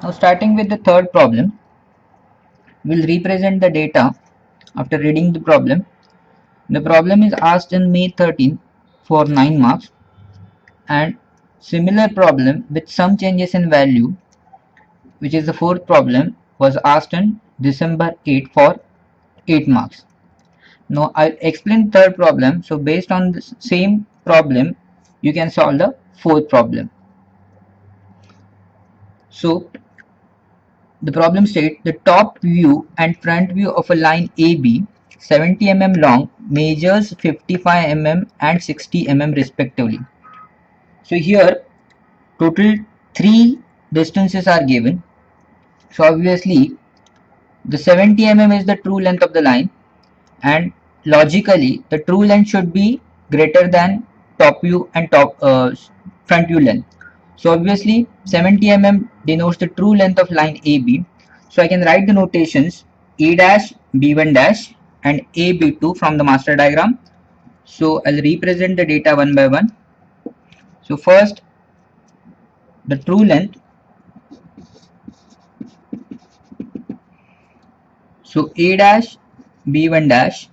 Now starting with the third problem, we'll represent the data after reading the problem. The problem is asked in May 13 for 9 marks, and similar problem with some changes in value, which is the fourth problem, was asked in December 8 for 8 marks. Now I'll explain third problem. So based on the same problem, you can solve the fourth problem. So the problem states the top view and front view of a line AB 70 mm long measures 55 mm and 60 mm respectively. So here total 3 distances are given. So obviously the 70 mm is the true length of the line, and logically the true length should be greater than top view and front view length. So obviously 70 mm denotes the true length of line AB. So I can write the notations A dash, B1 dash and AB2 from the master diagram. So I'll represent the data one by one. So first, the true length. So A dash B1 dash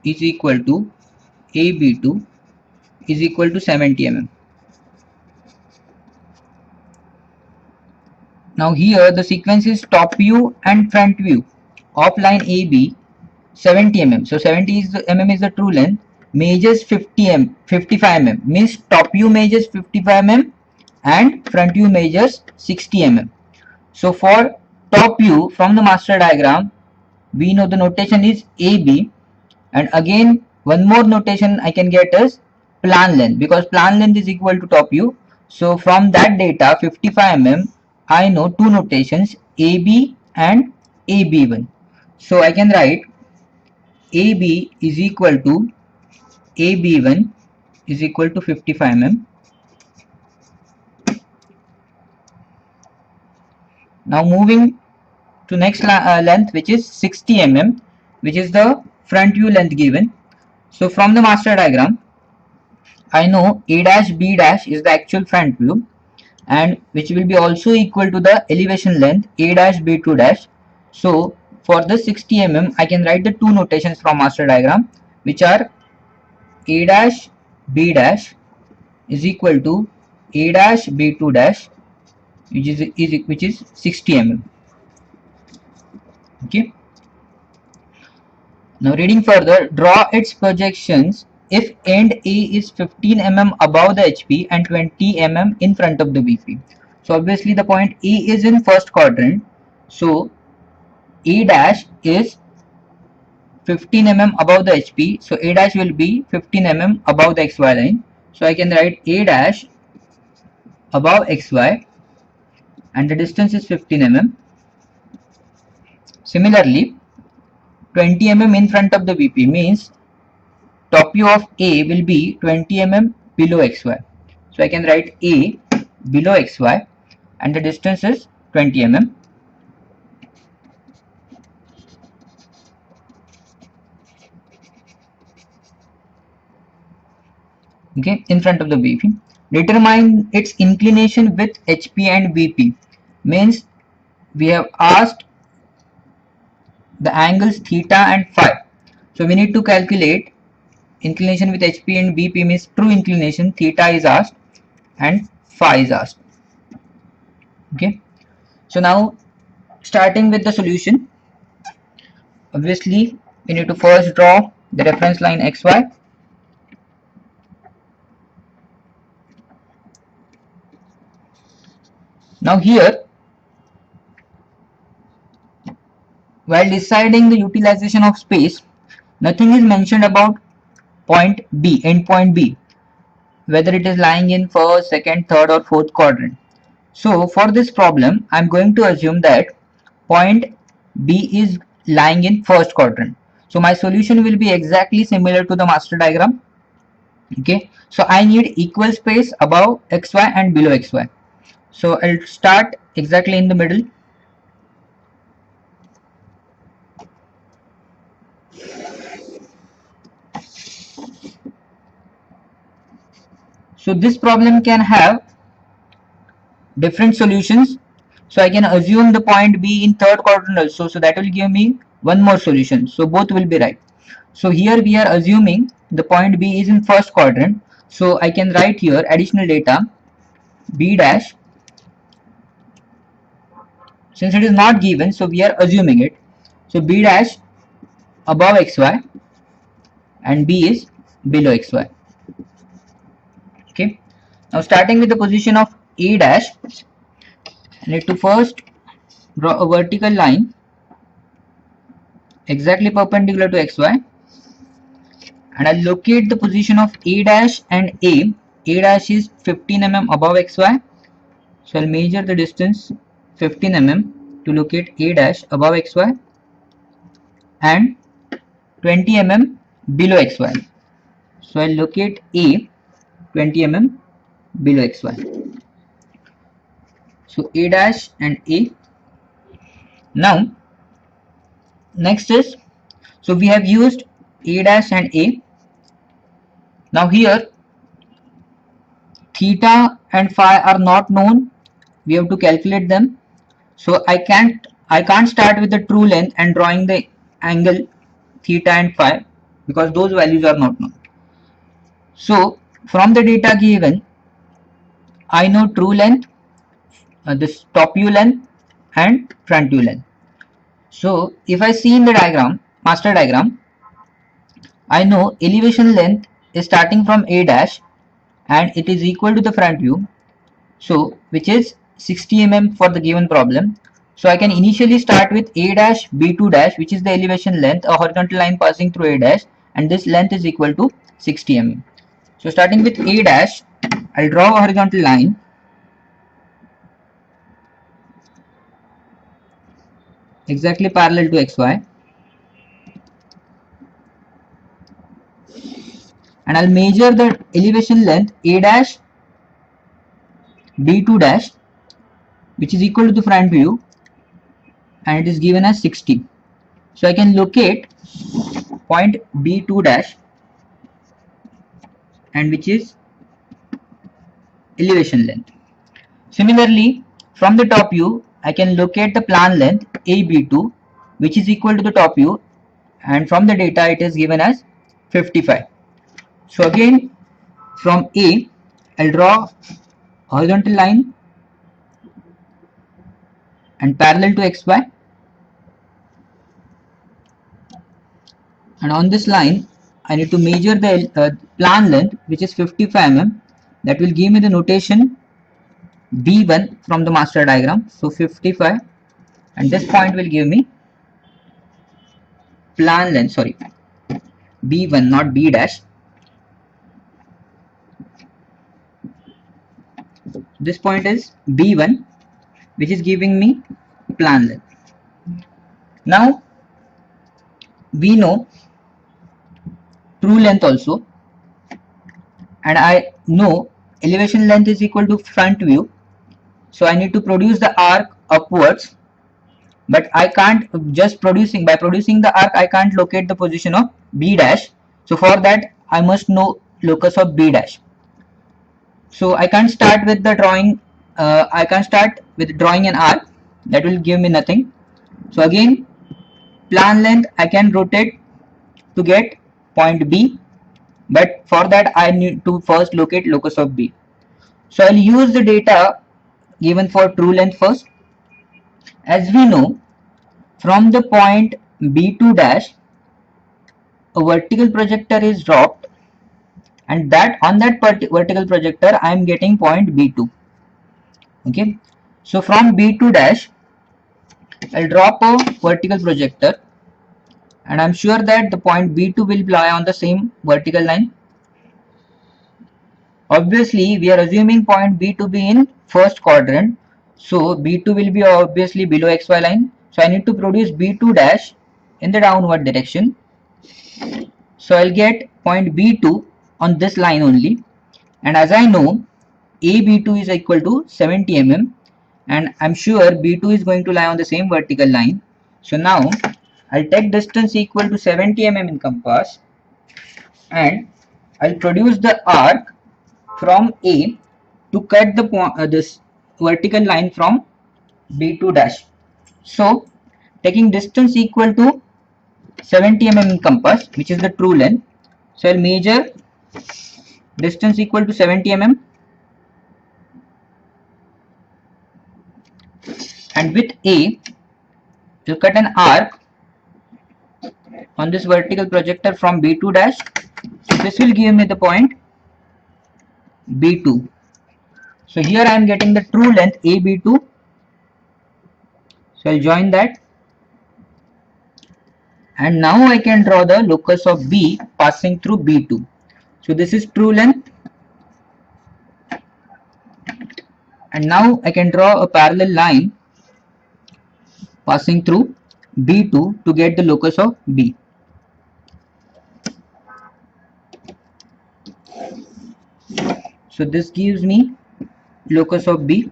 is equal to AB2 is equal to 70 mm. Now here the sequence is top view and front view of line AB 70 mm. So 70 mm is the true length, measures 55 mm, means top view measures 55 mm and front view measures 60 mm. So for top view from the master diagram, we know the notation is AB, and again one more notation I can get is plan length, because plan length is equal to top view. So from that data 55 mm, I know two notations AB and AB1. So I can write AB is equal to AB1 is equal to 55 mm. Now moving to next length, which is 60 mm, which is the front view length given. So from the master diagram, I know A dash B dash is the actual front view, and which will be also equal to the elevation length A dash B2 dash. So for the 60 mm, I can write the two notations from master diagram, which are A dash B dash is equal to A dash B2 dash, which is 60 mm. Okay. Now reading further, draw its projections if end A is 15 mm above the HP and 20 mm in front of the VP. So obviously the point A is in first quadrant. So A dash is 15 mm above the HP. So A dash will be 15 mm above the XY line. So I can write A dash above XY and the distance is 15 mm. Similarly, 20 mm in front of the VP means top view of A will be 20 mm below XY. So I can write A below XY and the distance is 20 mm. Okay, in front of the VP. Determine its inclination with HP and VP. Means we have asked the angles theta and phi. So we need to calculate inclination with HP and VP, means true inclination. Theta is asked and phi is asked. Okay. So now starting with the solution, obviously we need to first draw the reference line XY. Now here, while deciding the utilization of space, nothing is mentioned about point B, endpoint B, whether it is lying in first, second, third or fourth quadrant. So for this problem, I'm going to assume that point B is lying in first quadrant. So my solution will be exactly similar to the master diagram. Okay, so I need equal space above XY and below XY. So I'll start exactly in the middle. So this problem can have different solutions. So I can assume the point B in third quadrant also. So that will give me one more solution. So both will be right. So here we are assuming the point B is in first quadrant. So I can write here additional data B dash. Since it is not given, so we are assuming it. So B dash above xy and B is below xy. Okay. Now starting with the position of A dash, I need to first draw a vertical line exactly perpendicular to xy, and I'll locate the position of A dash and A. A dash is 15 mm above xy, so I'll measure the distance 15 mm to locate A dash above xy and 20 mm below xy. So I'll locate A 20 mm below xy. So A dash and A. Now next is, so we have used A dash and A. Now here theta and phi are not known. We have to calculate them. So I can't start with the true length and drawing the angle theta and phi because those values are not known. So from the data given, I know true length, this top view length and front view length. So if I see in the diagram, master diagram, I know elevation length is starting from A dash and it is equal to the front view, so which is 60 mm for the given problem. So I can initially start with A dash B2 dash, which is the elevation length, a horizontal line passing through A dash, and this length is equal to 60 mm. So starting with A dash, I'll draw a horizontal line exactly parallel to xy, and I'll measure the elevation length A dash B2 dash, which is equal to the front view, and it is given as 60. So I can locate point B2 dash, and which is elevation length. Similarly, from the top view, I can locate the plan length AB2, which is equal to the top view, and from the data it is given as 55. So again, from A, I'll draw horizontal line and parallel to XY, and on this line, I need to measure the plan length, which is 55 mm. That will give me the notation B1 from the master diagram. So 55, and this point will give me plan length, sorry, B1, not B dash. This point is B1, which is giving me plan length. Now we know true length also, and I know elevation length is equal to front view, so I need to produce the arc upwards, but I can't just by producing the arc I can't locate the position of B dash. So for that I must know locus of B dash. So I can't start with the drawing, I can't start with drawing an arc, that will give me nothing. So again, plan length I can rotate to get point B, but for that I need to first locate locus of B. So I'll use the data given for true length first. As we know, from the point B2 dash, a vertical projector is dropped, and that on that vertical projector I am getting point B2. Okay, so from B2 dash, I'll drop a vertical projector, and I'm sure that the point B2 will lie on the same vertical line. Obviously, we are assuming point B to be in first quadrant, so B2 will be obviously below XY line. So I need to produce B2 dash in the downward direction. So I'll get point B2 on this line only. And as I know, AB2 is equal to 70 mm, and I'm sure B2 is going to lie on the same vertical line. So now I'll take distance equal to 70 mm in compass, and I'll produce the arc from A to cut the this vertical line from B2 dash. So taking distance equal to 70 mm in compass, which is the true length. So I'll measure distance equal to 70 mm, and with A, you cut an arc on this vertical projector from B2 dash. So this will give me the point B2. So here I am getting the true length AB2. So I'll join that, and now I can draw the locus of B passing through B2. So this is true length, and now I can draw a parallel line passing through B2 to get the locus of B. So this gives me locus of B.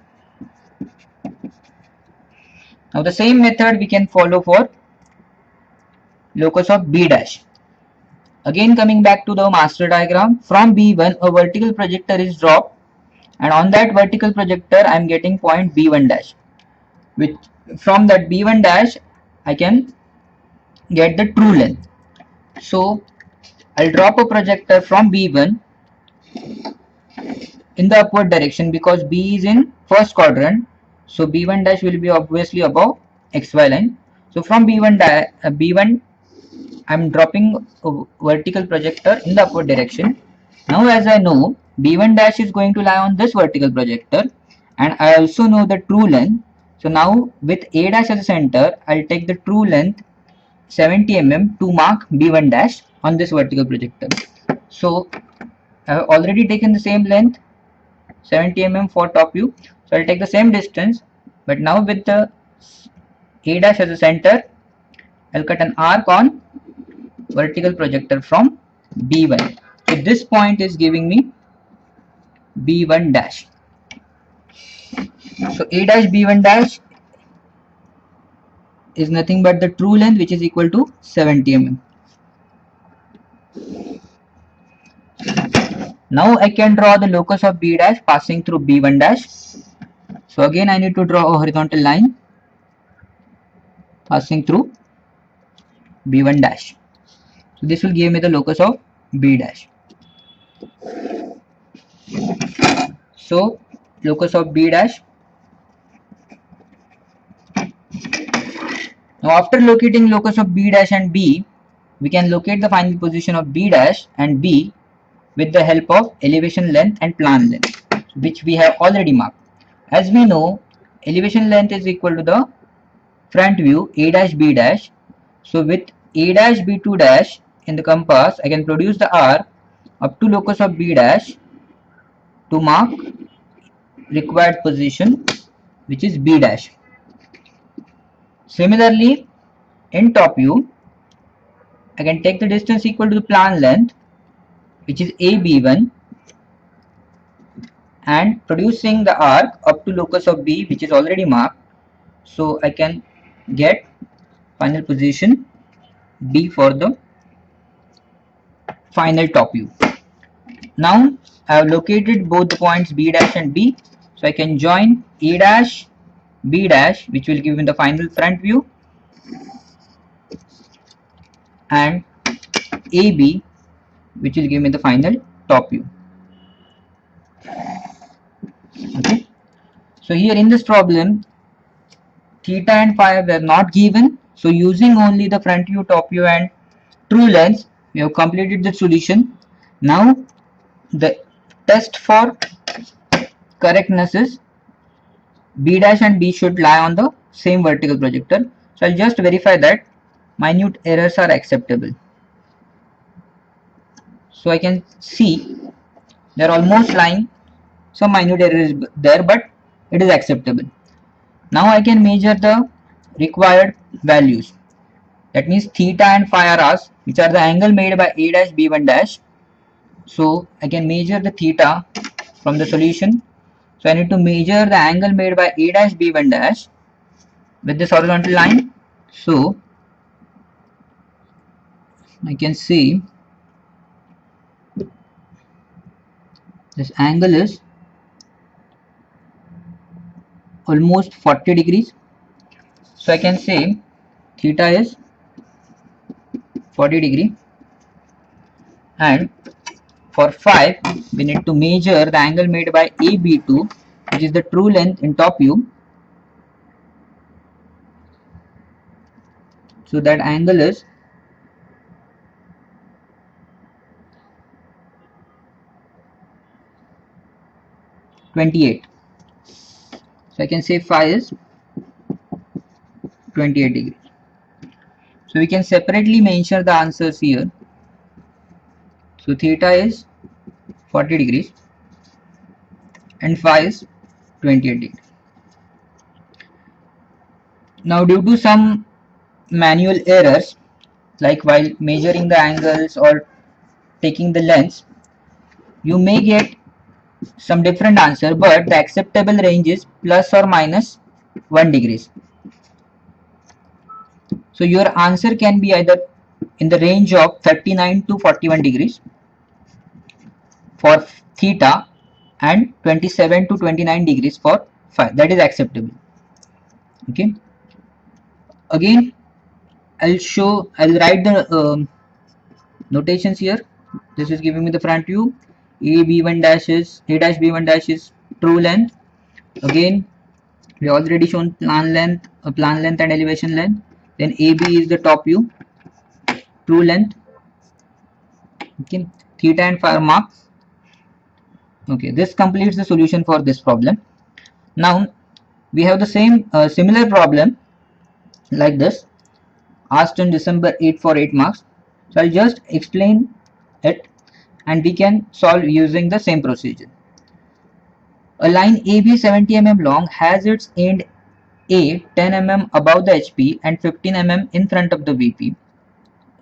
Now the same method we can follow for locus of B dash. Again, coming back to the master diagram, from B1 a vertical projector is dropped, and on that vertical projector I am getting point B1 dash. With from that B1 dash I can get the true length. So I'll drop a projector from B1 in the upward direction because B is in first quadrant. So B1 dash will be obviously above XY line. So from B1 I'm dropping a vertical projector in the upward direction. Now as I know, B1 dash is going to lie on this vertical projector, and I also know the true length. So now with A dash as a center, I'll take the true length 70 mm to mark B1 dash on this vertical projector. So I have already taken the same length 70 mm for top view. So I'll take the same distance, but now with the A dash as a center, I'll cut an arc on vertical projector from B1. So this point is giving me B1 dash. So A dash B1 dash is nothing but the true length, which is equal to 70 mm. Now I can draw the locus of B dash passing through B1 dash. So again I need to draw a horizontal line passing through B1 dash. So this will give me the locus of B dash. So locus of B dash. Now after locating locus of B dash and B, we can locate the final position of B dash and B with the help of elevation length and plan length, which we have already marked. As we know, elevation length is equal to the front view A dash B dash. So with A dash B2 dash in the compass, I can produce the arc up to locus of B dash to mark required position, which is B dash. Similarly, in top view, I can take the distance equal to the plan length, which is AB1, and producing the arc up to locus of B, which is already marked. So I can get final position D for the final top view. Now I have located both the points B dash and B, so I can join A dash B dash, which will give me the final front view, and AB, which will give me the final top view. Okay, so here in this problem, theta and phi were not given, so using only the front view, top view and true lengths, we have completed the solution. Now the test for correctness is B dash and B should lie on the same vertical projector. So I'll just verify that minute errors are acceptable. So I can see they're almost lying, some minute error is there, but it is acceptable. Now I can measure the required values. That means theta and phi are asked, which are the angle made by A dash B1 dash. So I can measure the theta from the solution. So I need to measure the angle made by A dash B1 dash with this horizontal line. So I can see this angle is almost 40 degrees. So I can say theta is 40 degree, and for 5 we need to measure the angle made by AB2, which is the true length in top view. So that angle is 28. So I can say phi is 28 degrees. So we can separately mention the answers here. So theta is 40 degrees and phi is 28 degrees. Now due to some manual errors, like while measuring the angles or taking the lengths, you may get some different answer, but the acceptable range is plus or minus 1 degrees. So your answer can be either in the range of 39 to 41 degrees for theta and 27 to 29 degrees for phi. That is acceptable. Okay. Again, I'll write the notations here. This is giving me the front view. A B1 dash is A dash B1 dash is true length. Again, we already shown plan length, and elevation length. Then AB is the top view, true length. Okay, theta and phi marks. Okay, this completes the solution for this problem. Now we have the same similar problem like this, asked on December 8 for 8 marks. So I'll just explain it and we can solve using the same procedure. A line AB 70 mm long has its end A 10 mm above the HP and 15 mm in front of the VP.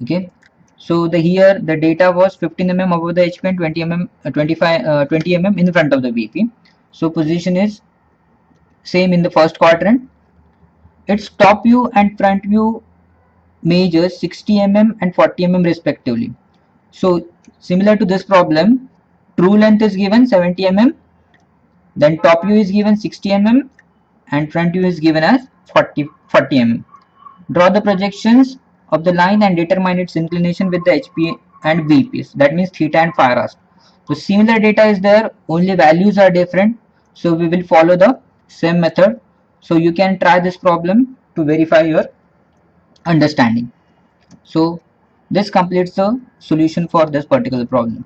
Okay, so here the data was 15 mm above the HP and 20 mm 20 mm in front of the VP. So position is same in the first quadrant. Its top view and front view measures 60 mm and 40 mm respectively. So similar to this problem, true length is given 70 mm, then top view is given 60 mm and front view is given as 40 mm. Draw the projections of the line and determine its inclination with the HP and VPs. That means theta and phi are asked. So similar data is there, only values are different. So we will follow the same method. So you can try this problem to verify your understanding. So this completes the solution for this particular problem.